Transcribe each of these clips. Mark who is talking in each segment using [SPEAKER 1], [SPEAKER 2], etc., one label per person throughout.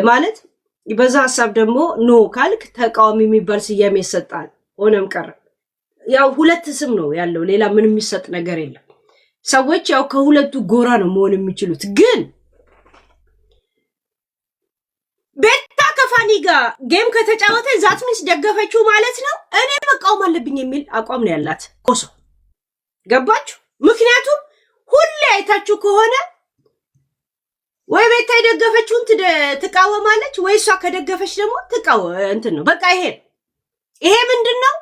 [SPEAKER 1] ማለት በዛ ሐሳብ ደግሞ ኖ ካልክ ተቃዋሚ የሚባል ስያሜ ይሰጣል። ሆነም ቀረ ያው ሁለት ስም ነው ያለው፣ ሌላ ምንም የሚሰጥ ነገር የለም። ሰዎች ያው ከሁለቱ ጎራ ነው መሆን የሚችሉት። ግን ቤታ ከፋኒ ጋር ጌም ከተጫወተ ዛት ሚስ ደገፈችው ማለት ነው። እኔ መቃወም አለብኝ የሚል አቋም ነው ያላት ኮሶ። ገባችሁ? ምክንያቱም ሁሌ አይታችሁ ከሆነ ወይ ቤታ የደገፈችውን ትቃወማለች ወይ እሷ ከደገፈች ደግሞ እንትን ነው በቃ። ይሄ ምንድነው?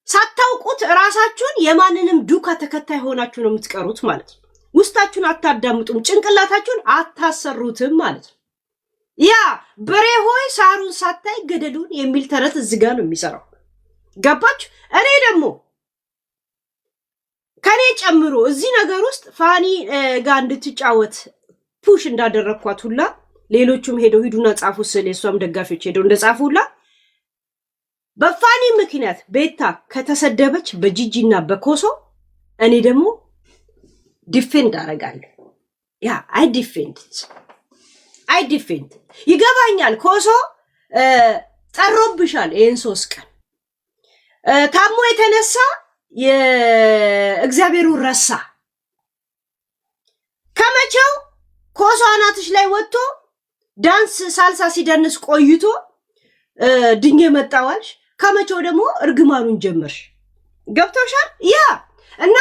[SPEAKER 1] ሳታውቁት ራሳችሁን የማንንም ዱካ ተከታይ ሆናችሁ ነው የምትቀሩት ማለት ነው። ውስጣችሁን አታዳምጡም፣ ጭንቅላታችሁን አታሰሩትም ማለት ነው። ያ በሬ ሆይ ሳሩን ሳታይ ገደሉን የሚል ተረት እዚህ ጋር ነው የሚሰራው። ገባችሁ? እኔ ደግሞ ከኔ ጨምሮ እዚህ ነገር ውስጥ ፋኒ ጋር እንድትጫወት ፑሽ እንዳደረኳት ሁላ ሌሎቹም ሄደው ሂዱና ጻፉ ስለ እሷም ደጋፊዎች ሄደው እንደጻፉ ሁላ በፋኒ ምክንያት ቤታ ከተሰደበች በጂጂና በኮሶ እኔ ደግሞ ዲፌንድ አደርጋለሁ። ያ አይ ዲፌንድ ይገባኛል። ኮሶ ጠሮብሻል። ይሄን 3 ቀን ታሞ የተነሳ የእግዚአብሔሩ ረሳ። ከመቼው ኮሶ አናትሽ ላይ ወጥቶ ዳንስ ሳልሳ ሲደንስ ቆይቶ ድንጌ መጣዋልሽ። ከመቼው ደግሞ እርግማኑን ጀመርሽ። ገብቶሻል? ያ እና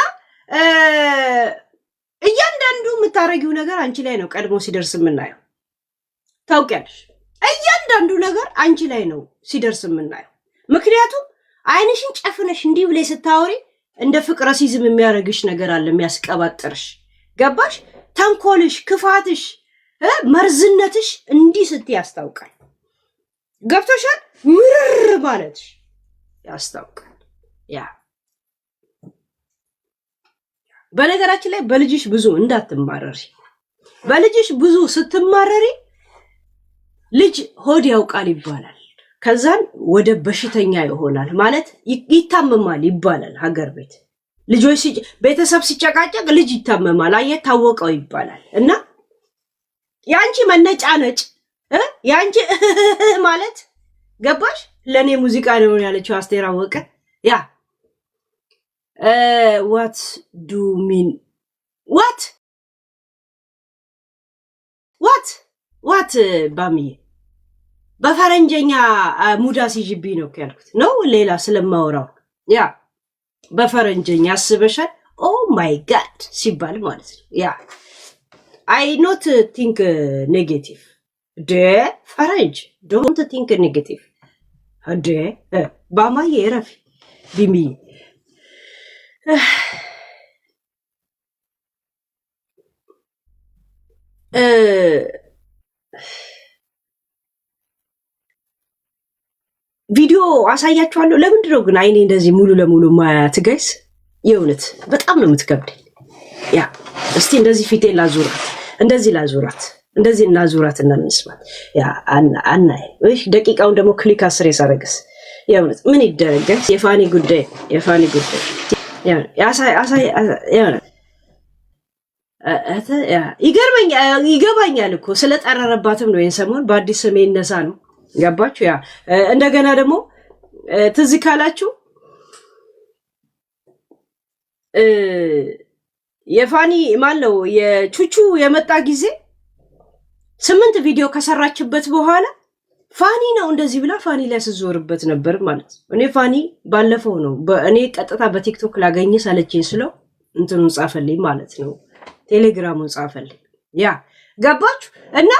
[SPEAKER 1] እያንዳንዱ የምታረጊው ነገር አንቺ ላይ ነው ቀድሞ ሲደርስ የምናየው። ታውቂያለሽ? እያንዳንዱ ነገር አንቺ ላይ ነው ሲደርስ የምናየው። ምክንያቱም አይንሽን ጨፍነሽ እንዲህ ብለሽ ስታወሪ እንደ ፍቅረ ሲዝም የሚያረግሽ ነገር አለ፣ የሚያስቀባጥርሽ። ገባሽ? ተንኮልሽ፣ ክፋትሽ፣ መርዝነትሽ እንዲህ ስትይ ያስታውቃል። ገብቶሻል? ምርር ማለትሽ ያስታውቃል። ያ በነገራችን ላይ በልጅሽ ብዙ እንዳትማረሪ። በልጅሽ ብዙ ስትማረሪ ልጅ ሆድ ያውቃል ይባላል። ከዛን ወደ በሽተኛ ይሆናል ማለት ይታመማል ይባላል። ሀገር ቤት ልጆች ቤተሰብ ሲጨቃጨቅ ልጅ ይታመማል፣ ታወቀው ይባላል። እና ያንቺ መነጫነጭ ያንቺ ማለት ገባሽ? ለኔ ሙዚቃ ነው ያለችው አስቴር አወቀ። ያ what do mean what ባሚ በፈረንጀኛ ሙዳ ሲጅብኝ ነው ያልኩት ነው ሌላ ስለማወራው። ያ በፈረንጀኛ አስበሻል? ኦ ማይ ጋድ ሲባል ማለት ነው። ያ I not think negative. ፈረንጅ don't think negative. ባማዬ ረፊ ቢሚ ቪዲዮ አሳያችኋለሁ። ለምንድን ነው ግን አይኔ እንደዚህ ሙሉ ለሙሉ ማያት ጋይስ? የእውነት በጣም ነው የምትከብደኝ። ያ እስቲ እንደዚህ ፊቴን ላዙራት፣ እንደዚህ ላዙራት፣ እንደዚህ እናዙራት እና እንስማት። ያ አናይ እሺ። ደቂቃውን ደግሞ ክሊክ 10 ያሳረግስ። የእውነት ምን ይደረግ ጋይስ? የፋኒ ጉዳይ ያ አሳይ ይገባኛል እኮ ስለጠረረባትም ነው። የሰሞን በአዲስ ስሜ ይነሳ ነው። ገባችሁ? ያ እንደገና ደግሞ ትዝ ካላችሁ የፋኒ ማለው የቹቹ የመጣ ጊዜ 8 ቪዲዮ ከሰራችበት በኋላ ፋኒ ነው እንደዚህ ብላ ፋኒ ላይ ስዞርበት ነበር ማለት ነው። እኔ ፋኒ ባለፈው ነው እኔ ቀጥታ በቲክቶክ ላገኘ ሰለችኝ ስለው እንትኑን ጻፈልኝ ማለት ነው። ቴሌግራሙን ጻፈልኝ። ያ ገባችሁ? እና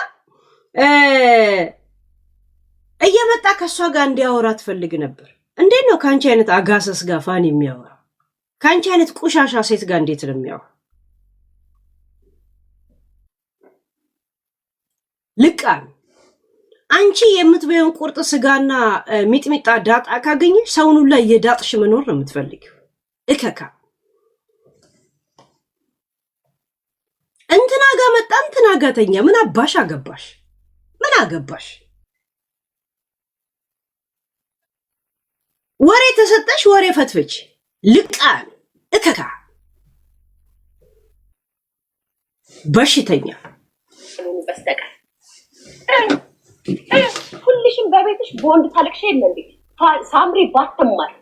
[SPEAKER 1] እየመጣ ከሷ ጋር እንዲያወራ ትፈልግ ነበር። እንዴት ነው ካንቺ አይነት አጋሰስ ጋር ፋኒ የሚያወራ? ካንቺ አይነት ቆሻሻ ሴት ጋር እንዴት ነው የሚያወራ? ልቃን አንቺ የምትበየውን ቁርጥ ስጋና ሚጥሚጣ ዳጣ ካገኘሽ ሰውን ሁሉ የዳጥሽ መኖር ነው የምትፈልጊው። እከካ እንትና ጋር መጣ እንትና ጋር ተኛ። ምን አባሽ አገባሽ? ምን አገባሽ? ወሬ ተሰጠሽ፣ ወሬ ፈትፍች። ልቃን እከካ በሽተኛ በስተቀር ሁልሽም በቤትሽ ቦንድ ታለቅሽ የለ እንዴ? ሳምሪ ባትማር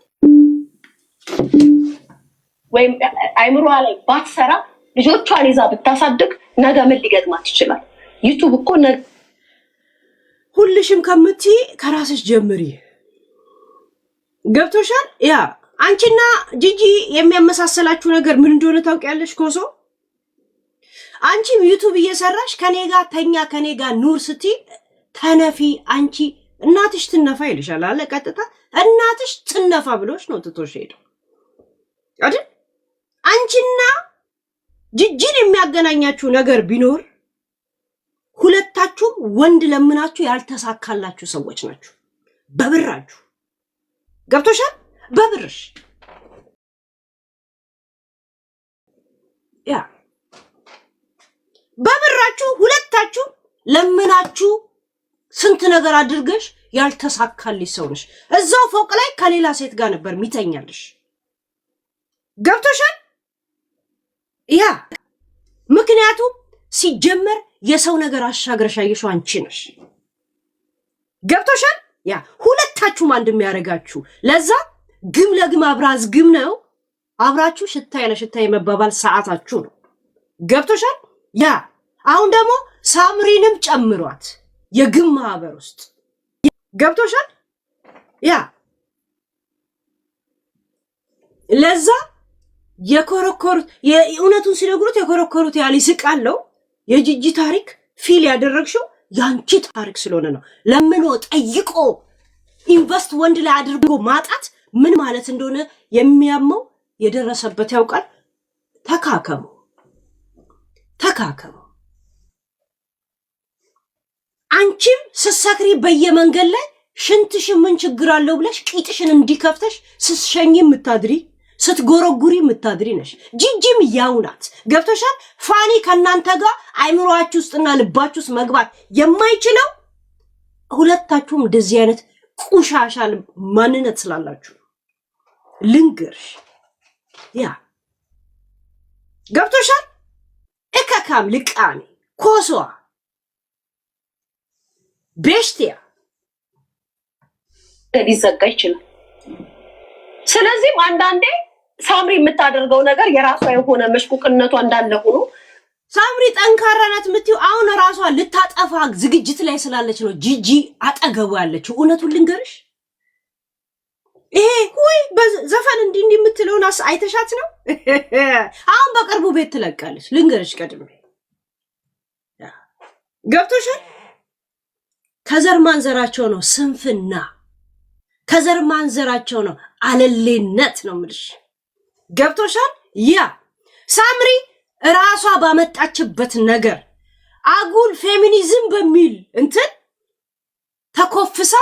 [SPEAKER 1] ወይም አይምሯ ላይ ባትሰራ ልጆቿን ይዛ ብታሳድግ ነገ ምን ሊገጥማት ይችላል? ዩቲዩብ እኮ ሁልሽም ከምትይ ከራስሽ ጀምሪ። ገብቶሻል? ያ አንቺና ጂጂ የሚያመሳሰላችሁ ነገር ምን እንደሆነ ታውቂያለሽ? ኮሶ አንቺም ዩቲዩብ እየሰራሽ ከኔ ጋር ተኛ ከኔ ጋር ኑር ስትይ ተነፊ አንቺ እናትሽ ትነፋ ይልሻል አለ። ቀጥታ እናትሽ ትነፋ ብሎሽ ነው ትቶሽ ሄደው አይደል? አንቺና ጂጂን የሚያገናኛችሁ ነገር ቢኖር ሁለታችሁ ወንድ ለምናችሁ ያልተሳካላችሁ ሰዎች ናችሁ። በብራችሁ ገብቶሻል? በብርሽ ያ በብራችሁ ሁለታችሁ ለምናችሁ ስንት ነገር አድርገሽ ያልተሳካልሽ ሰው ነሽ። እዛው ፎቅ ላይ ከሌላ ሴት ጋር ነበር ሚተኛልሽ። ገብቶሻል? ያ ምክንያቱም ሲጀመር የሰው ነገር አሻግረሽ ያየሽው አንቺ ነሽ። ገብቶሻል? ያ ሁለታችሁም አንድ የሚያደርጋችሁ ለዛ ግም ለግም አብራዝ ግም ነው። አብራችሁ ሽታዬ ለሽታዬ መባባል ሰዓታችሁ ነው። ገብቶሻል? ያ አሁን ደግሞ ሳምሪንም ጨምሯት የግም ማህበር ውስጥ ገብቶሻል? ያ ለዛ የኮረኮሩት የእውነቱን ሲነግሩት የኮረኮሩት ያለ ይስቃለው። የጂጂ ታሪክ ፊል ያደረግሽው ያንቺ ታሪክ ስለሆነ ነው። ለምኖ ጠይቆ ኢንቨስት ወንድ ላይ አድርጎ ማጣት ምን ማለት እንደሆነ የሚያመው የደረሰበት ያውቃል። ተካከሙ ተካከሙ። አንቺም ስሰክሪ በየመንገድ ላይ ሽንትሽ ምን ችግር አለው ብለሽ ቂጥሽን እንዲከፍተሽ ስሸኝ ምታድሪ ስትጎረጉሪ ምታድሪ ነሽ። ጂጂም ያውናት። ገብቶሻል? ፋኒ ከናንተ ጋር አይምሮአችሁ ውስጥና ልባችሁ ውስጥ መግባት የማይችለው ሁለታችሁም እንደዚህ አይነት ቁሻሻል ማንነት ስላላችሁ ልንገርሽ። ያ ገብቶሻል? እከካም ልቃኒ ኮሷ ቤሽቲያ ሊዘጋ ይችላል። ስለዚህም አንዳንዴ ሳምሪ የምታደርገው ነገር የራሷ የሆነ መሽቁቅነቷ እንዳለ ሆኖ ሳምሪ ጠንካራ ናት የምትይው አሁን ራሷ ልታጠፋ ዝግጅት ላይ ስላለች ነው ጂጂ አጠገቡ ያለችው። እውነቱን ልንገርሽ ይሄ ሁይ በዘፈን እንዲህ የምትለውን አይተሻት ነው። አሁን በቅርቡ ቤት ትለቃለች። ልንገርሽ ቀድሜ ገብቶሻል? ከዘር ማንዘራቸው ነው ስንፍና፣ ከዘር ማንዘራቸው ነው አለሌነት ነው የምልሽ። ገብቶሻል? ያ ሳምሪ ራሷ ባመጣችበት ነገር አጉል ፌሚኒዝም በሚል እንትን ተኮፍሳ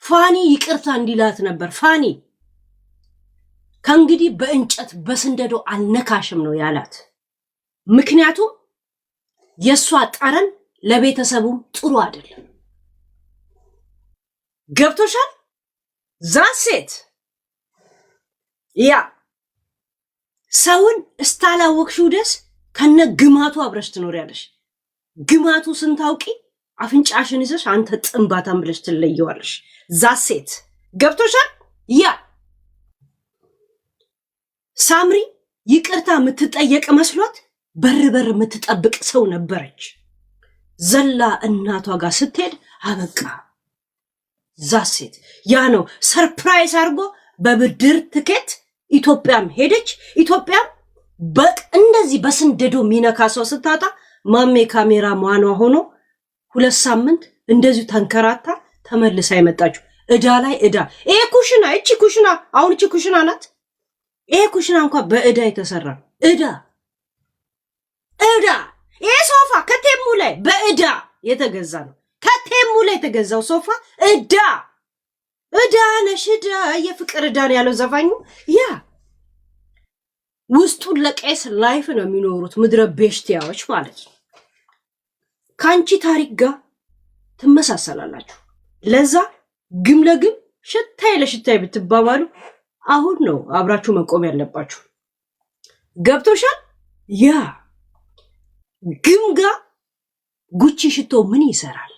[SPEAKER 1] ፋኒ ይቅርታ እንዲላት ነበር። ፋኒ ከእንግዲህ በእንጨት በስንደዶ አልነካሽም ነው ያላት። ምክንያቱም የሷ ጠረን ለቤተሰቡም ጥሩ አይደለም። ገብቶሻል? ዛሴት ያ ሰውን እስታላወቅሽው ደስ ከነ ግማቱ አብረሽ ትኖሪያለሽ። ግማቱ ስንታውቂ አፍንጫሽን ይዘሽ አንተ ጥንባታም ብለሽ ትለየዋለሽ። ዛሴት ገብቶሻል? ያ ሳምሪ ይቅርታ የምትጠየቅ መስሏት በር በር የምትጠብቅ ሰው ነበረች። ዘላ እናቷ ጋር ስትሄድ አበቃ። ዛሴት ያ ነው ሰርፕራይዝ አድርጎ በብድር ትኬት ኢትዮጵያም ሄደች። ኢትዮጵያም በቅ እንደዚህ በስንደዶ ሚነካ ሰው ስታጣ ማሜ ካሜራ ማኗ ሆኖ 2 ሳምንት እንደዚሁ ተንከራታ ተመልሳ የመጣችው እዳ ላይ እዳ። ይሄ ኩሽና እቺ ኩሽና አሁን እቺ ኩሽና ናት። ይሄ ኩሽና እንኳን በእዳ የተሰራ እዳ እዳ። ይሄ ሶፋ ከቴሙ ላይ በእዳ የተገዛ ነው። ከቴሙ ላይ የተገዛው ሶፋ እዳ እዳ ነሽ እዳ። የፍቅር እዳ ነው ያለው ዘፋኙ። ያ ውስጡን ለቄስ ላይፍ ነው የሚኖሩት ምድረ ቤሽቲያዎች ማለት ነው። ከአንቺ ታሪክ ጋር ትመሳሰላላችሁ። ለዛ ግም ለግም ሽታይ ለሽታይ ብትባባሉ አሁን ነው አብራችሁ መቆም ያለባችሁ። ገብቶሻል? ያ ግም ጋር ጉቺ ሽቶ ምን ይሰራል?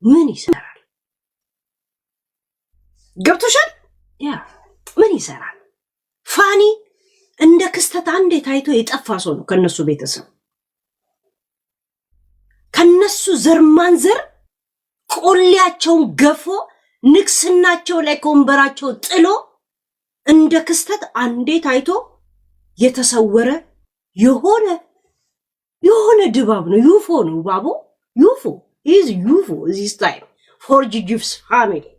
[SPEAKER 1] ምን ይሰራል? ገብቶሻል? ያ ምን ይሰራል? ፋኒ እንደ ክስተት አንዴ ታይቶ የጠፋ ሰው ነው ከነሱ ቤተሰብ ከነሱ ዘር ማንዘር ቆሌያቸውን ገፎ ንግስናቸው ላይ ከወንበራቸው ጥሎ እንደ ክስተት አንዴ ታይቶ የተሰወረ የሆነ ድባብ ነው። ዩፎ ነው ባቦ ዩፎ is UFO this time for Gigi's family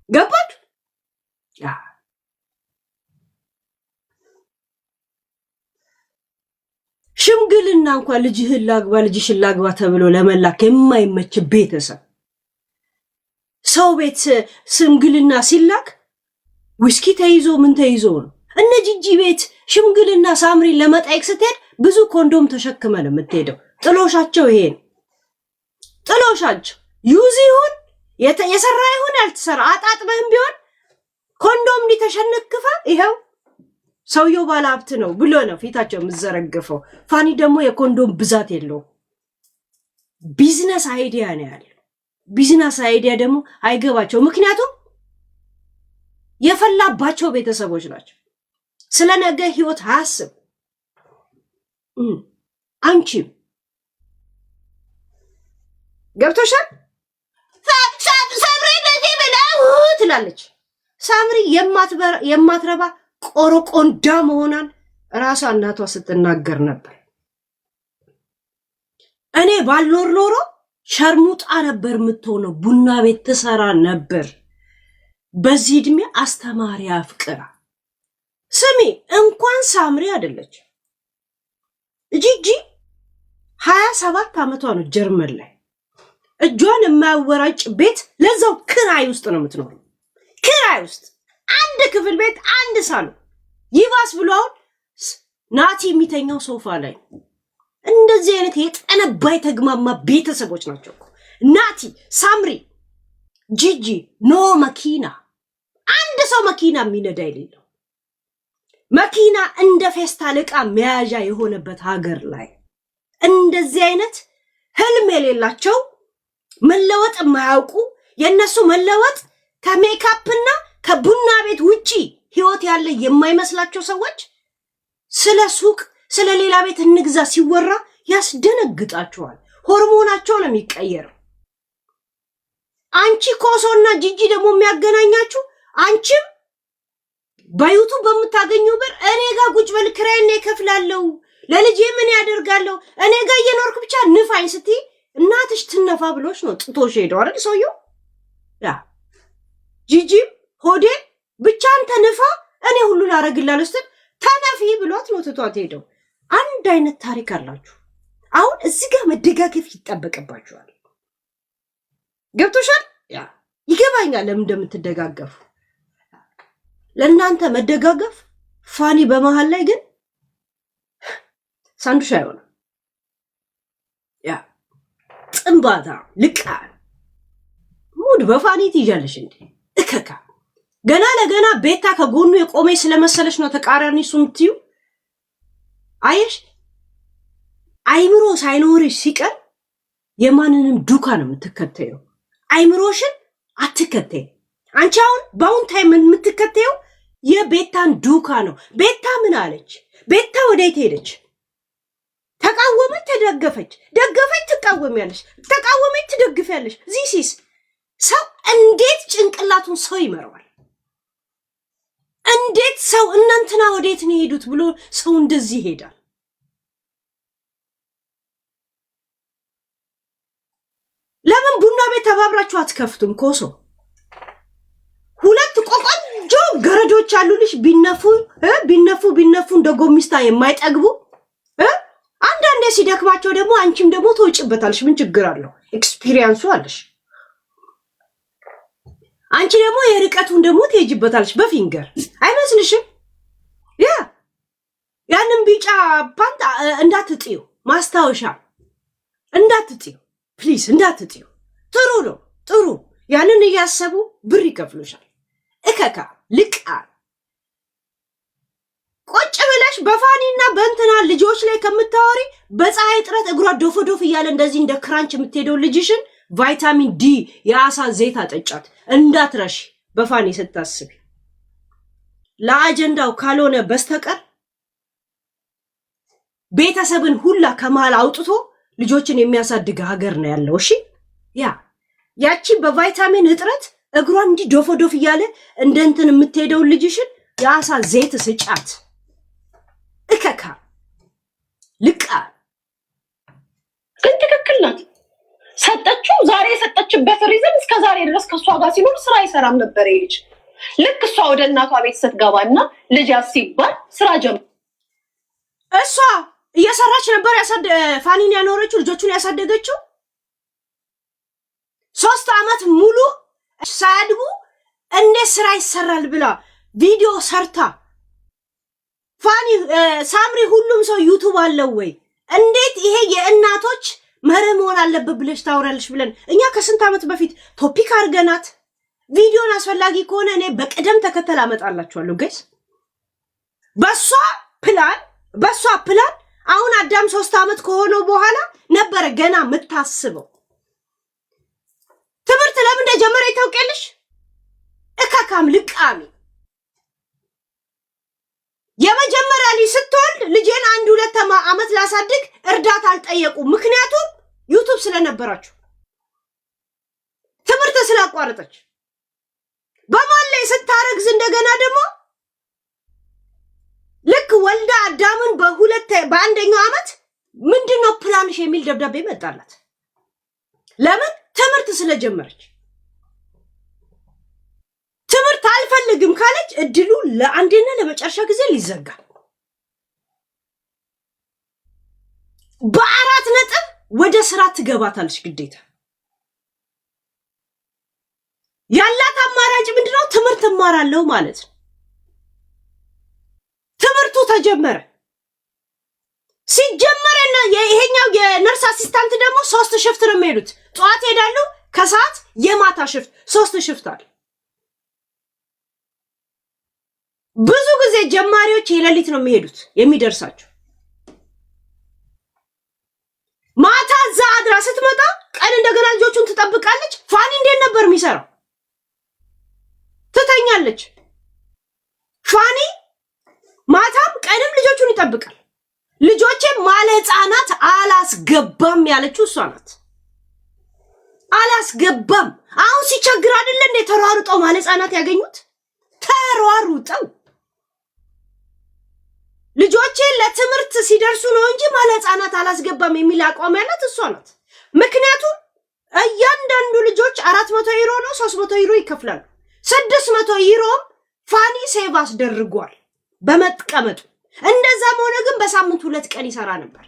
[SPEAKER 1] ገባች? ያ ሽምግልና እንኳን ልጅህን ላግባ ልጅሽን ላግባ ተብሎ ለመላክ የማይመች ቤተሰብ ሰው ቤት ሽምግልና ሲላክ ዊስኪ ተይዞ ምን ተይዞ ነው? እነ ጂጂ ቤት ሽምግልና ሳምሪን ለመጠየቅ ስትሄድ ብዙ ኮንዶም ተሸክመ ነው የምትሄደው። ጥሎሻቸው ይሄን ጥሎሻቸው ዩዝ ይሁን የሰራ ይሁን ያልተሰራ አጣጥበህም ቢሆን ኮንዶም ሊተሸነክፈ ይሄው ሰውየው ባለ ሀብት ነው ብሎ ነው ፊታቸው የምዘረግፈው። ፋኒ ደግሞ የኮንዶም ብዛት የለው ቢዝነስ አይዲያ ነው ያለው። ቢዝነስ አይዲያ ደግሞ አይገባቸው፣ ምክንያቱም የፈላባቸው ቤተሰቦች ናቸው። ስለ ነገ ህይወት አያስብ። አንቺም ገብቶሻል? ሳምሪ እንደዚህ ብለው ትላለች። ሳምሪ የማትረባ ቆሮቆንዳ መሆኗን ራሷ እናቷ ስትናገር ነበር። እኔ ባልኖር ኖሮ ሸርሙጣ ነበር የምትሆነው፣ ቡና ቤት ትሰራ ነበር። በዚህ እድሜ አስተማሪ አፍቅራ። ስሚ እንኳን ሳምሪ አይደለች ጂጂ 27 ዓመቷ ነው ጀርመን ላይ እጇን የማያወራጭ ቤት፣ ለዛው ክራይ ውስጥ ነው የምትኖረው። ክራይ ውስጥ አንድ ክፍል ቤት አንድ ሳሎን ይባስ ብሎ አሁን ናቲ የሚተኛው ሶፋ ላይ። እንደዚህ አይነት የጠነባ የተግማማ ቤተሰቦች ናቸው። ናቲ፣ ሳምሪ፣ ጂጂ ኖ መኪና፣ አንድ ሰው መኪና የሚነዳ የሌለው መኪና እንደ ፌስታል ዕቃ መያዣ የሆነበት ሀገር ላይ እንደዚህ አይነት ህልም የሌላቸው መለወጥ የማያውቁ የነሱ መለወጥ ከሜካፕና ከቡና ቤት ውጪ ህይወት ያለ የማይመስላቸው ሰዎች ስለ ሱቅ ስለ ሌላ ቤት እንግዛ ሲወራ ያስደነግጣቸዋል። ሆርሞናቸው ነው የሚቀየረው። አንቺ ኮሶና ጂጂ ደግሞ የሚያገናኛችሁ አንቺም በዩቱብ በምታገኙ ብር እኔ ጋር ቁጭ በል ክራይና ይከፍላለሁ ለልጄ ምን ያደርጋለሁ እኔ ጋር እየኖርኩ ብቻ ንፋኝ ስትይ እናትሽ ትነፋ ብሎሽ ነው ጥቶሽ ሄደው አይደል ሰውየው። ያ ጂጂም ሆዴ ብቻ አንተ ንፋ እኔ ሁሉ ላረግላለሁ ስትል ተነፊ ብሏት ነው ትቷት ሄደው። አንድ አይነት ታሪክ አላችሁ። አሁን እዚህ ጋር መደጋገፍ ይጠበቅባችኋል። ገብቶሻል? ያ ይገባኛል ለምን እንደምትደጋገፉ። ለእናንተ መደጋገፍ ፋኒ በመሃል ላይ ግን ሳንዱሽ አይሆንም። ያ ጥንባታ ልቃ ሙድ በፋኒ ትይዣለሽ እንዴ እከካ። ገና ለገና ቤታ ከጎኑ የቆመች ስለመሰለሽ ነው ተቃራኒ እሱ የምትዩ። አየሽ አይምሮ ሳይኖርሽ ሲቀር የማንንም ዱካ ነው የምትከተየው። አይምሮሽን አትከተይ። አንቺ አሁን በአሁን ታይም የምትከተየው የቤታን ዱካ ነው። ቤታ ምን አለች? ቤታ ወዴት ሄደች? ተቃወመች፣ ተደገፈች፣ ደገፈች፣ ትቃወሚያለሽ፣ ተቃወመች፣ ትደግፊያለሽ። ዚሲስ ሰው እንዴት ጭንቅላቱን ሰው ይመረዋል? እንዴት ሰው እናንተና ወዴት ነው ሄዱት ብሎ ሰው እንደዚህ ይሄዳል? ለምን ቡና ቤት ተባብራችሁ አትከፍቱም? ኮሶ ሁለት ቆቆንጆ ገረዶች አሉልሽ። ቢነፉ እንደ ጎሚስታ የማይጠግቡ አንዳንዴ ሲደክማቸው ደግሞ አንቺም ደግሞ ተወጭበታለሽ። ምን ችግር አለው? ኤክስፒሪየንሱ አለሽ። አንቺ ደግሞ የርቀቱን ደግሞ ትሄጂበታለሽ በፊንገር አይመስልሽም? ያንን ቢጫ ፓንት እንዳትጥዩ፣ ማስታወሻ እንዳትጥዩ ፕሊዝ፣ እንዳትጥዩ። ጥሩ ነው ጥሩ። ያንን እያሰቡ ብር ይከፍሉሻል። እከካ ልቃ ቁጭ ብለሽ በፋኒና በእንትና ልጆች ላይ ከምታወሪ በፀሐይ ጥረት እግሯ ዶፍ እያለ እንደዚህ እንደ ክራንች የምትሄደው ልጅሽን ቫይታሚን ዲ የአሳ ዘይት አጠጫት እንዳትረሺ በፋኒ ስታስቢ ለአጀንዳው ካልሆነ በስተቀር ቤተሰብን ሁላ ከመሃል አውጥቶ ልጆችን የሚያሳድግ ሀገር ነው ያለው እሺ ያቺ በቫይታሚን እጥረት እግሯን እንዲ ዶፎዶፍ እያለ እንደንትን የምትሄደው ልጅሽን የአሳ ዘይት ስጫት እከካ ልቃ
[SPEAKER 2] ግን ትክክል ናት ሰጠችው ዛሬ የሰጠችበት ሪዝን እስከ ዛሬ ድረስ ከሷ ጋር ሲኖር ስራ አይሰራም ነበር ይልች ልክ እሷ ወደ እናቷ ቤት ስትገባና ልጅ ሲባል ስራ ጀመረ
[SPEAKER 1] እሷ እየሰራች ነበር ፋኒን ያኖረችው ልጆቹን ያሳደገችው 3 አመት ሙሉ ሳያድጉ እንዴት ስራ ይሰራል ብላ ቪዲዮ ሰርታ ፋኒ ሳምሪ ሁሉም ሰው ዩቲዩብ አለው ወይ እንዴት ይሄ የእናቶች መርህ መሆን አለበት ብለሽ ታወራለሽ ብለን እኛ ከስንት አመት በፊት ቶፒክ አድርገናት ቪዲዮን አስፈላጊ ከሆነ እኔ በቀደም ተከተል አመጣላችኋለሁ ጋይስ በሷ ፕላን አሁን አዳም 3 አመት ከሆነው በኋላ ነበር ገና የምታስበው ትምህርት ለምን እንደጀመረ ይታወቂያለሽ እካካም ልቃሚ የመጀመሪያ ልጅ ስትወልድ ልጄን 1-2 አመት ላሳድግ እርዳታ አልጠየቁ ምክንያቱም ዩቲዩብ ስለነበራችሁ ትምህርት ስላቋረጠች በማን ላይ ስታረግዝ እንደገና ደግሞ ልክ ወልዳ አዳምን በአንደኛው አመት ምንድነው ፕላንሽ የሚል ደብዳቤ መጣላት ለምን ትምህርት ስለጀመረች ትምህርት አልፈልግም ካለች እድሉ ለአንዴና ለመጨረሻ ጊዜ ሊዘጋ በ4 ነጥብ ወደ ስራ ትገባታለች ግዴታ ያላት አማራጭ ምንድነው ትምህርት እማራለሁ ማለት ነው ትምህርቱ ተጀመረ ሲጀመረና ይሄኛው የነርስ አሲስታንት ደግሞ 3 ሽፍት ነው የሚሄዱት ጧት ሄዳሉ ከሰዓት የማታ ሽፍት 3 ሽፍት አለ ብዙ ጊዜ ጀማሪዎች የሌሊት ነው የሚሄዱት የሚደርሳቸው ማታ እዛ አድራ ስትመጣ ቀን እንደገና ልጆቹን ትጠብቃለች ፋኒ እንዴት ነበር የሚሰራው ትተኛለች ፋኒ ማታም ቀንም ልጆቹን ይጠብቃል ልጆቼ ማለ ህፃናት አላስገባም ያለችው እሷ ናት አላስገባም አሁን ሲቸግር አይደለ እንደ ተሯሩጠው ማለ ህፃናት ያገኙት ተሯሩጠው ልጆቼ ለትምህርት ሲደርሱ ነው እንጂ ማለ ህፃናት አላስገባም የሚል አቋም ያላት እሷ ናት ምክንያቱም እያንዳንዱ ልጆች 400 ዩሮ ነው 300 ዩሮ ይከፍላሉ 600 ዩሮ ፋኒ ሴቭ አስደርጓል በመጥቀመጡ እንደዛም ሆነ ግን በሳምንት 2 ቀን ይሰራ ነበር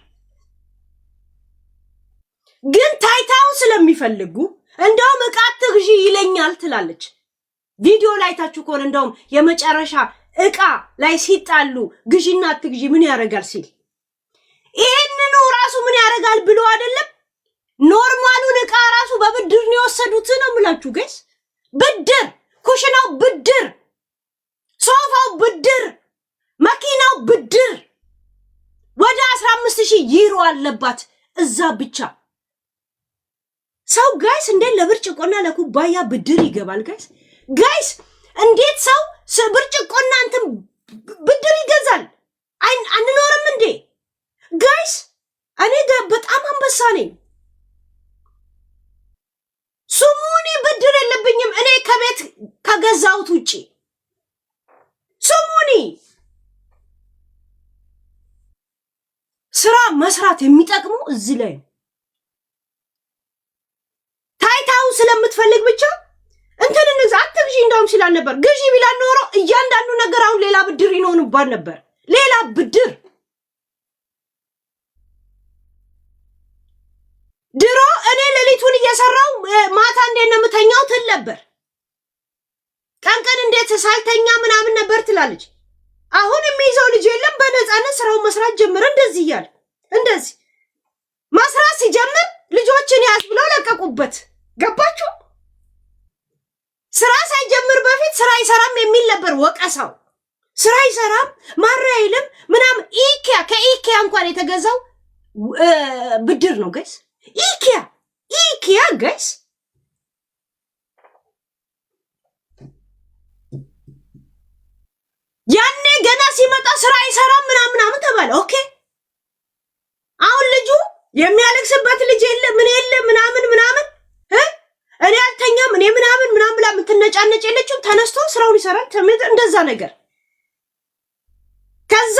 [SPEAKER 1] ግን ታይታው ስለሚፈልጉ እንደውም እቃት ግዢ ይለኛል ትላለች ቪዲዮ ላይ ታችሁ ኮን እንደውም የመጨረሻ እቃ ላይ ሲጣሉ ግዢና አትግዢ ምን ያረጋል ሲል ይሄንኑ ራሱ ምን ያረጋል ብሎ አይደለም ኖርማሉን እቃ ራሱ በብድር ነው የወሰዱት ነው የምላችሁ ጋይስ ብድር ኩሽናው ብድር ሶፋው ብድር መኪናው ብድር ወደ 15000 ዩሮ አለባት እዛ ብቻ ሰው ጋይስ እንዴ ለብርጭቆና ለኩባያ ብድር ይገባል ጋይስ እንዴት ሰው ብርጭቆና እንትን ብድር ይገዛል አንኖርም እንዴ ጋይስ እኔ በጣም አንበሳ ነኝ ስሙኒ ብድር የለብኝም እኔ ከቤት ከገዛውት ውጪ ስሙኒ ስራ መስራት የሚጠቅመው እዚህ ላይ ታይታው ስለምትፈልግ ብቻ እንትን አትግዢ እንደውም ሲላል ነበር ግዢ ቢላል ኖሮ እያንዳንዱ ነገር አሁን ሌላ ብድር ይኖርባል ነበር ሌላ ብድር ድሮ እኔ ሌሊቱን እየሰራው ማታ እንዴት ነው የምተኛው ትል ነበር ቀን እንዴት ሳልተኛ ምናምን ነበር ትላለች አሁን የሚይዘው ልጅ የለም በነፃነት ስራው መስራት ጀመረ እንደዚህ ይያል እንደዚህ መስራት ሲጀምር ልጆችን ያዝ ብለው ለቀቁበት ገባችሁ ስራ ሳይጀምር በፊት ስራ ይሰራም የሚል ነበር ወቀሳው ስራ ይሰራም ማራይልም ምናም ከኢኪያ እንኳን የተገዛው ብድር ነው ጋይስ ኢኪያ ጋይስ አለ። ኦኬ አሁን ልጁ የሚያለቅስበት ልጅ የለ ምን የለ ምናምን እኔ አልተኛም እኔ ምናምን ብላ የምትነጫነጭ የለችም። ተነስቶ ስራውን ይሰራል። እንደዛ ነገር ከዛ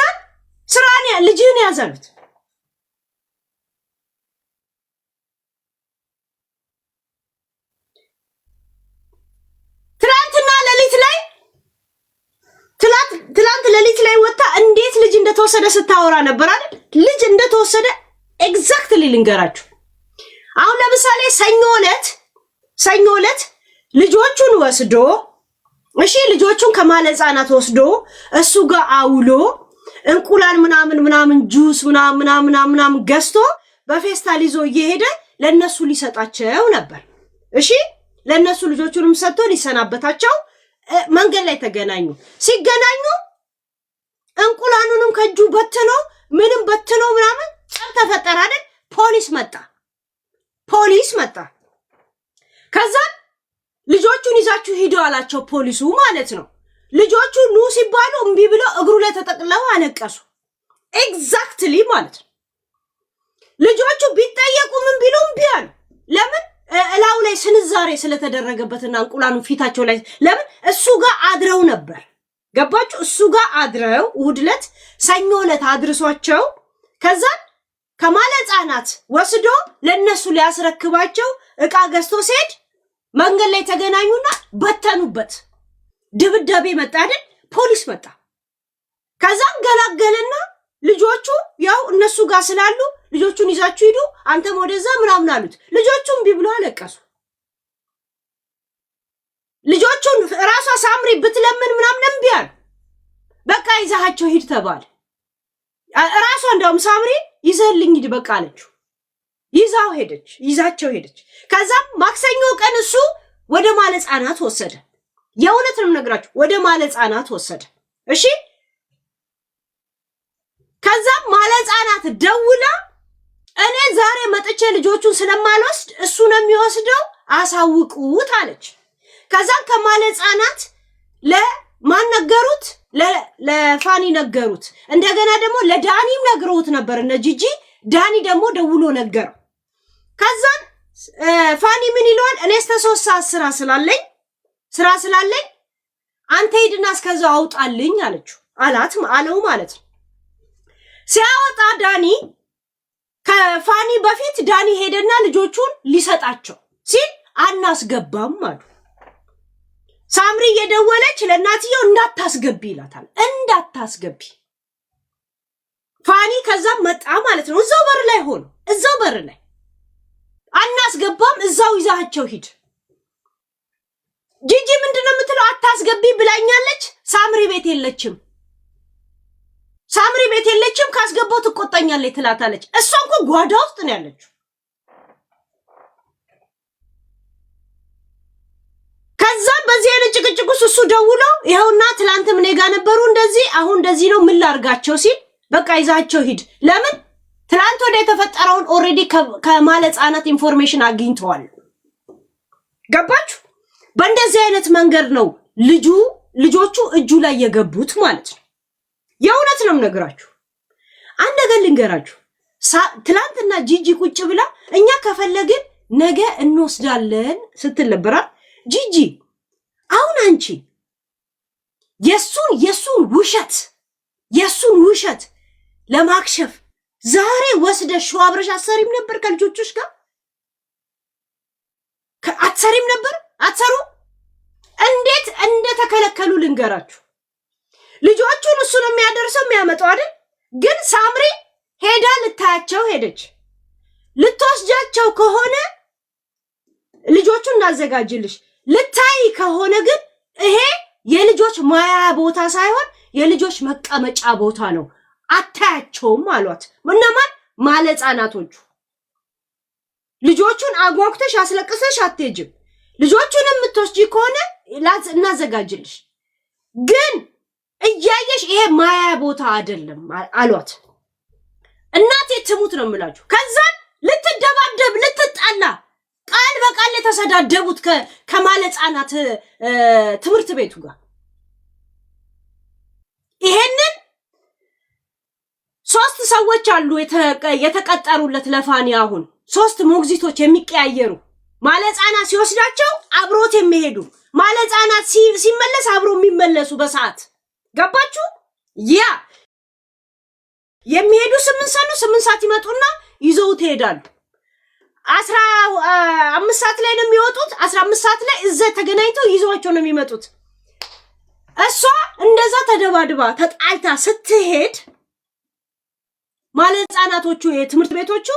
[SPEAKER 1] ስራን ልጅህን ያዛሉት። ትላንት ሌሊት ላይ ወጣ እንዴት ልጅ እንደተወሰደ ስታወራ ነበር አይደል? ልጅ እንደተወሰደ ኤግዛክትሊ ልንገራችሁ። አሁን ለምሳሌ ሰኞ ዕለት ልጆቹን ወስዶ ልጆቹን ከማለ ህጻናት ወስዶ እሱ ጋር አውሎ እንቁላል ምናምን ጁስ ምናምን ገዝቶ በፌስታል ይዞ እየሄደ ለነሱ ሊሰጣቸው ነበር። ለነሱ ልጆቹንም ሰጥቶ ሊሰናበታቸው መንገድ ላይ ተገናኙ። ሲገናኙ እንቁላሉንም ከጁ በትኖ ምናምን ጸብ ተፈጠረ አይደል? ፖሊስ መጣ። ከዛ ልጆቹን ይዛችሁ ሂዱ አላቸው ፖሊሱ ማለት ነው። ልጆቹ ኑ ሲባሉ እምቢ ብለው እግሩ ላይ ተጠቅለው አለቀሱ። ኤግዛክትሊ ማለት ነው። ልጆቹ ቢጠየቁ ምን ቢሉ እምቢ አሉ። ለምን? እላው ላይ ስንዛሬ ስለተደረገበትና እንቁላሉ ፊታቸው ላይ ለምን እሱ ጋር አድረው ነበር። ገባችሁ? እሱ ጋር አድረው እሑድ ዕለት ሰኞ ዕለት አድርሷቸው ከዛ ከማለ ህጻናት ወስዶ ለነሱ ሊያስረክባቸው እቃ ገዝቶ ሲሄድ መንገድ ላይ ተገናኙና በተኑበት። ድብዳቤ መጣ አይደል? ፖሊስ መጣ። ከዛም ገላገለና ልጆቹ ያው እነሱ ጋር ስላሉ ልጆቹን ይዛችሁ ሂዱ አንተም ወደዛ ምናምን አሉት። ልጆቹም ቢብሉ አለቀሱ። ልጆቹን ራሷ ሳምሪ ብትለምን ምናምን እምቢ አሉ። በቃ ይዛቸው ሂድ ተባለ። ራሷ እንደውም ሳምሪ ይዘልኝ ሂድ በቃ አለችው። ይዛቸው ሄደች። ከዛም ማክሰኞ ቀን እሱ ወደ ማለ ህጻናት ወሰደ። የእውነት ነው የምነግራችሁ፣ ወደ ማለ ህጻናት ወሰደ። ከዛም ማለ ህጻናት ደውላ እኔ ዛሬ መጥቼ ልጆቹን ስለማልወስድ እሱ ነው የሚወስደው አሳውቁት አለች። ከዛም ከማለ ህጻናት ለማን ነገሩት? ለፋኒ ነገሩት። እንደገና ደግሞ ለዳኒም ነግረውት ነበር እነ ጂጂ። ዳኒ ደግሞ ደውሎ ነገረው። ከዛን ፋኒ ምን ይለዋል? እኔ እስከ 3 ሰዓት ስራ ስላለኝ አንተ ሂድና እስከዛው አውጣልኝ አለው ማለት ነው። ሲያወጣ ዳኒ ከፋኒ በፊት ዳኒ ሄደና ልጆቹን ሊሰጣቸው ሲል አናስገባም አሉ። ሳምሪ እየደወለች ለእናትየው እንዳታስገቢ ይላታል። እንዳታስገቢ ፋኒ ከዛም መጣ ማለት ነው። እዛው በር ላይ አናስገባም፣ እዛው ይዛቸው ሂድ። ጂጂ ምንድነው የምትለው? አታስገቢ ብላኛለች። ሳምሪ ቤት የለችም ካስገባው ትቆጣኛለች ትላታለች። እሷ እኮ ጓዳ ውስጥ ነው ያለችው። ከዛ በዚህ አይነት ጭቅጭቅ ውስጥ እሱ ደውሎ ይኸውና ትላንትም እኔ ጋር ነበሩ እንደዚህ አሁን እንደዚህ ነው ምን ላርጋቸው ሲል በቃ ይዛቸው ሂድ። ለምን? ትላንት ወደ የተፈጠረውን ኦሬዲ ከማለ ህጻናት ኢንፎርሜሽን አግኝተዋል። ገባችሁ? በእንደዚህ አይነት መንገድ ነው ልጆቹ እጁ ላይ የገቡት ማለት ነው። የእውነት ነው የምነግራችሁ። አንድ ነገር ልንገራችሁ። ትላንትና ጂጂ ቁጭ ብላ እኛ ከፈለግን ነገ እንወስዳለን ስትል ነበራል። ጂጂ አሁን አንቺ የሱን ውሸት ለማክሸፍ ዛሬ ወስደሽ አብረሽ አትሰሪም ነበር? ከልጆችሽ ጋር አትሰሪም ነበር? አትሰሩ? እንዴት እንደተከለከሉ ልንገራችሁ። ልጆቹን እሱ ነው የሚያደርሰው የሚያመጣው አይደል? ግን ሳምሪ ሄዳ ልታያቸው ሄደች። ልትወስጃቸው ከሆነ ልጆቹን እናዘጋጅልሽ፣ ልታይ ከሆነ ግን ይሄ የልጆች ማያ ቦታ ሳይሆን የልጆች መቀመጫ ቦታ ነው፣ አታያቸውም አሏት። እነማን? ማለ ህጻናቶቹ። ልጆቹን አጓጉተሽ አስለቅሰሽ አትሄጂም። ልጆቹን የምትወስጂ ከሆነ እናዘጋጅልሽ፣ ግን እያየሽ ይሄ ማያ ቦታ አይደለም አሏት። እናቴ ትሙት ነው የምላችሁ። ከዛን ልትደባደብ ልትጣላ ቃል በቃል የተሰዳደቡት ከማለ ህጻናት ትምህርት ቤቱ ጋር። ይሄንን ሶስት ሰዎች አሉ የተቀጠሩለት ለፋኒ አሁን 3 ሞግዚቶች የሚቀያየሩ ማለጻናት ሲወስዳቸው አብሮት የሚሄዱ ማለጻናት ሲመለስ አብሮ የሚመለሱ በሰዓት ገባችሁ? ያ የሚሄዱ 8 ሰዓት ይመጡና ይዘው ይሄዳሉ። 15 ሰዓት ላይ ነው የሚወጡት። 15 ሰዓት ላይ እዛ ተገናኝተው ይዘዋቸው ነው የሚመጡት። እሷ እንደዛ ተደባድባ ተጣልታ ስትሄድ ማለጻናቶቹ የትምህርት ቤቶቹ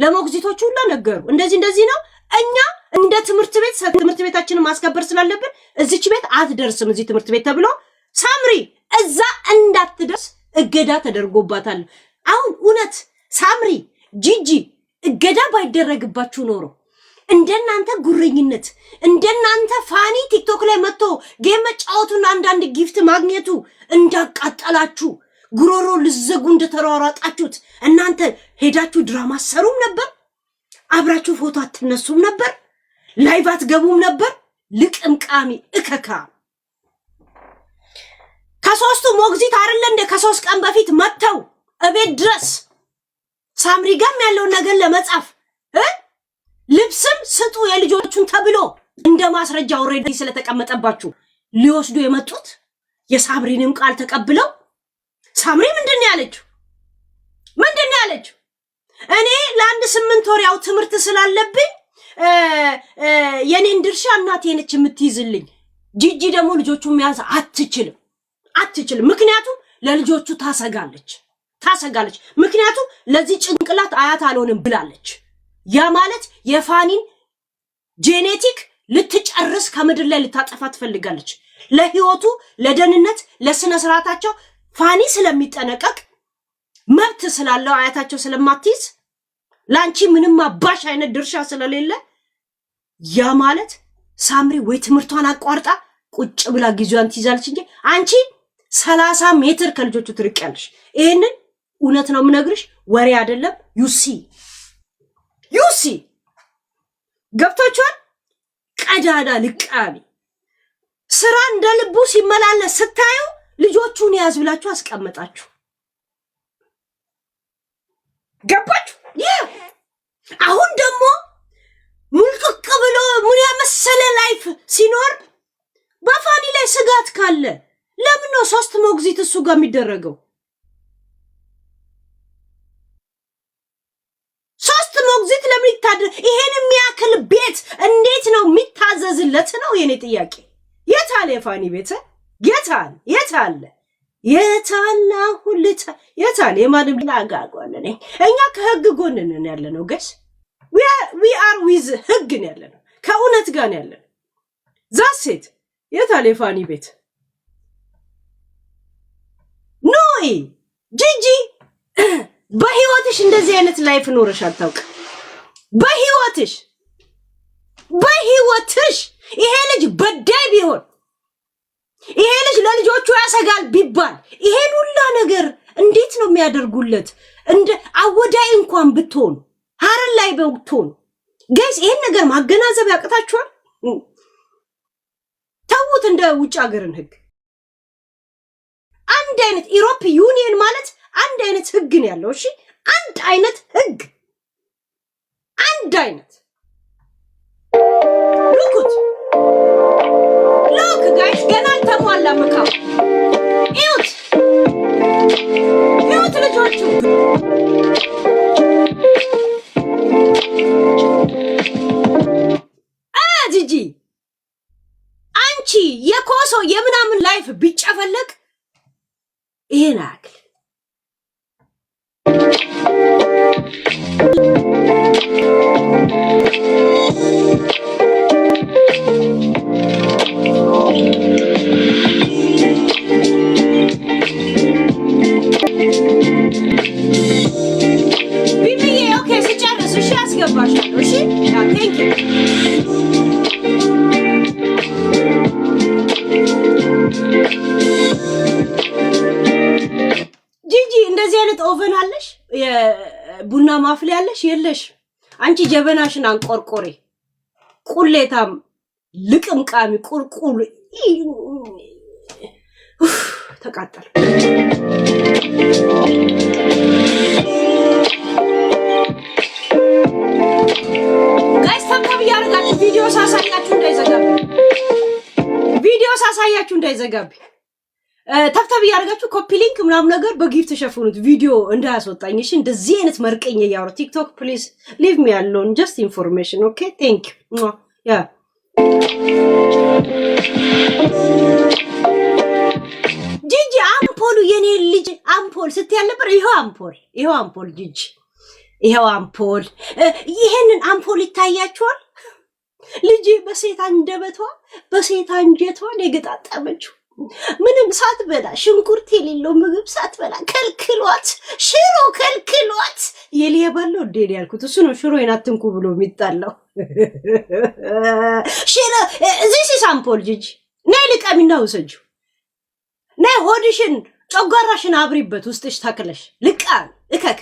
[SPEAKER 1] ለሞግዚቶቹ ሁሉ ነገሩ። እንደዚህ ነው እኛ እንደ ትምህርት ቤታችንን ማስከበር ስላለብን እዚች ቤት አትደርስም እዚህ ትምህርት ቤት ተብሎ ሳምሪ እዛ እንዳትደርስ እገዳ ተደርጎባታል። አሁን እውነት ሳምሪ ጂጂ እገዳ ባይደረግባችሁ ኖሮ እንደናንተ ጉረኝነት እንደናንተ ፋኒ ቲክቶክ ላይ መጥቶ ጌም መጫወቱና አንዳንድ ጊፍት ማግኘቱ እንዳቃጠላችሁ ጉሮሮ ልዘጉ እንደተሯሯጣችሁት እናንተ ሄዳችሁ ድራማ ሰሩም ነበር። አብራችሁ ፎቶ አትነሱም ነበር። ላይቭ አትገቡም ነበር። ልቅምቃሚ እከካ ከሶስቱ ሞግዚት አይደለ እንደ ከ3 ቀን በፊት መተው እቤት ድረስ ሳምሪ ጋም ያለውን ነገር ለመጻፍ ልብስም ስጡ የልጆቹን ተብሎ እንደ ማስረጃ ኦሬዲ ስለተቀመጠባችሁ ሊወስዱ የመጡት የሳምሪንም ቃል ተቀብለው ሳምሪ ምንድነው ያለችው? እኔ ለአንድ 8 ወር ያው ትምህርት ስላለብኝ የኔን ድርሻ እናቴ ነች የምትይዝልኝ። ጂጂ ደግሞ ልጆቹን መያዝ አትችልም። ምክንያቱም ለልጆቹ ታሰጋለች። ምክንያቱም ለዚህ ጭንቅላት አያት አልሆንም ብላለች። ያ ማለት የፋኒን ጄኔቲክ ልትጨርስ ከምድር ላይ ልታጠፋ ትፈልጋለች። ለህይወቱ ለደህንነት ለስነ ስርዓታቸው ፋኒ ስለሚጠነቀቅ መብት ስላለው አያታቸው ስለማትይዝ ላንቺ ምንም አባሽ አይነት ድርሻ ስለሌለ ያ ማለት ሳምሪ ወይ ትምህርቷን አቋርጣ ቁጭ ብላ ጊዜዋን ትይዛለች እንጂ አንቺ 30 ሜትር ከልጆቹ ትርቂያለሽ። ይሄንን እውነት ነው የምነግርሽ፣ ወሬ አይደለም። ዩሲ ገብቶቿል። ቀዳዳ ልቃሚ ስራ እንደልቡ ሲመላለስ ስታዩ ልጆቹን ያዝ ብላችሁ አስቀመጣችሁ። ገባችሁ? አሁን ደግሞ ሙልቅቅ ብሎ ምን ያመሰለ ላይፍ ሲኖር በፋኒ ላይ ስጋት ካለ ለምን ነው 3 ሞግዚት እሱ ጋር የሚደረገው? 3 ሞግዚት ለምን ይታደር? ይሄን የሚያክል ቤት እንዴት ነው የሚታዘዝለት ነው የኔ ጥያቄ። የታለ የፋኒ ቤት? የታለ የማንም ላጋጓለን? እኛ ከህግ ጎን ነን ያለነው ጋይስ። we are with ህግ ነው ያለነው፣ ከእውነት ጋር ነው ያለነው። ዛሴት የታለ የፋኒ ቤት? ኖይ ጂጂ በህይወትሽ እንደዚህ አይነት ላይፍ ኖረሽ አታውቅም። በህይወትሽ ይሄ ልጅ በዳይ ቢሆን ይሄ ልጅ ለልጆቹ ያሰጋል ቢባል ይሄን ሁላ ነገር እንዴት ነው የሚያደርጉለት? እንደ አወዳይ እንኳን ብትሆኑ ሀረር ላይ ብትሆኑ ጋይስ ይሄን ነገር ማገናዘብ ያቅታችኋል? ተውት እንደ ውጭ ሀገርን ህግ። አንድ አይነት ኢሮፕ ዩኒየን ማለት አንድ አይነት ህግ ነው ያለው። እሺ አንድ አይነት ህግ፣ አንድ አይነት ሎክ ጋይስ ገና አልተሟላም እካው። ይሁት ልጆቹ ጂጂ አንቺ የኮሶ የምናምን ላይፍ ቢጨፈለቅ ይሄን አክል ቢቢዬ ኦኬ ሲጨርስ እሺ አስገባሻለሁ። እሺ ቴንክ ዩ ጂጂ። እንደዚህ አይነት ኦቨን አለሽ? የቡና ማፍሊያ አለሽ? የለሽ? አንቺ ጀበናሽን አንቆርቆሬ ቁሌታም ልቅምቃሚ ቁርቁር ተቃጠለ። ጋይስ ታብታብ ያረጋችሁ ቪዲዮ ሳሳያችሁ እንዳይዘጋብ ታብታብ ያረጋችሁ ኮፒ ሊንክ ምናምን ነገር በጊፍት ተሸፍኑት ቪዲዮ እንዳያስወጣኝ እሺ። እንደዚህ አይነት መርቀኝ ያወራ ቲክቶክ ፕሊዝ ሊቭ ሚ አሎን ጀስት ኢንፎርሜሽን ኦኬ ቴንክ ዩ ያ ጂጂ አምፖሉ የኔ ልጅ አምፖል ስትያል ነበር። ይሄው አምፖል ጂጂ ይሄው አምፖል ይሄንን አምፖል ይታያችኋል። ልጅ በሴት አንደበቷ በሴት አንጀቷ የገጣጠመችው ምንም ሳትበላ ሽንኩርት የሌለው ምግብ ሳትበላ ከልክሏት ሽሮ ከልክሏት የሊያባለው ዴድ ያልኩት እሱ ነው። ሽሮዬን አትንኩ ብሎ የሚጣላው ሽሮ እዚህ ሲሳምፖል ጂጂ ነይ ልቀሚና ውሰጂው። ነይ ሆድሽን ጨጓራሽን አብሪበት ውስጥሽ ተክለሽ ልቃም እከካ